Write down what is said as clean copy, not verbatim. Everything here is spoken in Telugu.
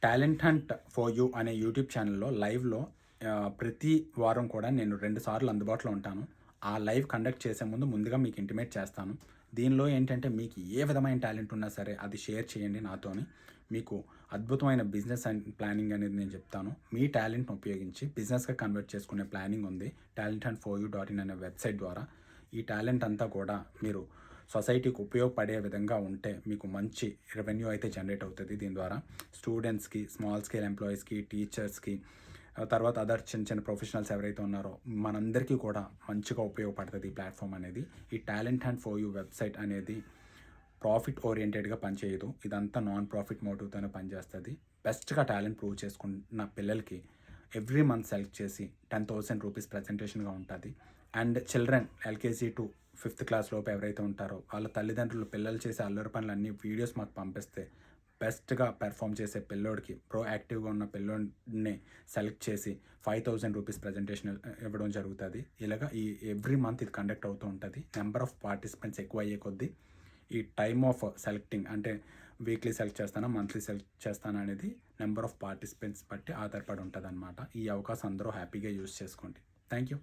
టాలెంట్ హంట్ ఫర్ యూ అనే యూట్యూబ్ ఛానల్లో లైవ్లో ప్రతి వారం కూడా నేను 2 సార్లు అందుబాటులో ఉంటాను. ఆ లైవ్ కండక్ట్ చేసే ముందుగా మీకు ఇంటిమేట్ చేస్తాను. దీనిలో ఏంటంటే మీకు ఏ విధమైన టాలెంట్ ఉన్నా సరే అది షేర్ చేయండి నాతోని. మీకు అద్భుతమైన బిజినెస్ అండ్ ప్లానింగ్ అనేది నేను చెప్తాను. మీ టాలెంట్‌ని ఉపయోగించి బిజినెస్‌గా కన్వర్ట్ చేసుకునే ప్లానింగ్ ఉంది. talentandforyou.in అనే వెబ్‌సైట్ ద్వారా. ఈ టాలెంట్ అంతా కూడా మీరు సొసైటీకి ఉపయోగపడే విధంగా ఉంటే మీకు మంచి రెవెన్యూ అయితే జనరేట్ అవుతుంది దీని ద్వారా. స్టూడెంట్స్‌కి, స్మాల్ స్కేల్ ఎంప్లాయీస్‌కి, టీచర్స్‌కి, తర్వాత అదర్ చిన్న ప్రొఫెషనల్స్ ఎవరైతే ఉన్నారో మనందరికీ కూడా మంచిగా ఉపయోగపడుతుంది ఈ ప్లాట్‌ఫామ్ అనేది. ఈ talent hunt for you website అనేది ప్రాఫిట్ ఓరియెంటెడ్‌గా పనిచేయదు. ఇదంతా నాన్ ప్రాఫిట్ మోటివ్‌తోనే పనిచేస్తది. బెస్ట్‌గా టాలెంట్ ప్రూవ్ చేసుకున్న పిల్లలకి ఎవ్రీ మంత్ సెలెక్ట్ చేసి 10,000 రూపీస్ ప్రెజెంటేషన్‌గా ఉంటది. And children LKG to 5th class లోపు ఎవరైతే ఉంటారో వాళ్ళ తల్లిదండ్రులు పిల్లలు చేసే అల్లరి పనులన్నీ వీడియోస్ మాకు పంపిస్తే బెస్ట్‌గా పెర్ఫార్మ్ చేసే పిల్లోడికి, ప్రోయాక్టివ్‌గా ఉన్న పిల్లోడిని సెలెక్ట్ చేసి 5,000 రూపీస్ ప్రెజెంటేషన్ ఇవ్వడం జరుగుతది. ఇలాగ ఈ ఎవ్రీ మంత్ ఇది కండక్ట్ అవుతూ ఉంటది. నెంబర్ ఆఫ్ పార్టిసిపెంట్స్ ఎక్కువయ్యే కొద్దీ ఈ టైమ్ ఆఫ్ సెలెక్టింగ్ అంటే వీక్లీ సెలెక్ట్ చేస్తానా, మంత్లీ సెలెక్ట్ చేస్తానా అనేది నెంబర్ ఆఫ్ పార్టిసిపెంట్స్ బట్టి ఆధారపడి ఉంటదనమాట. ఈ అవకాశం అందరూ హ్యాపీగా యూజ్ చేసుకోండి. Thank you.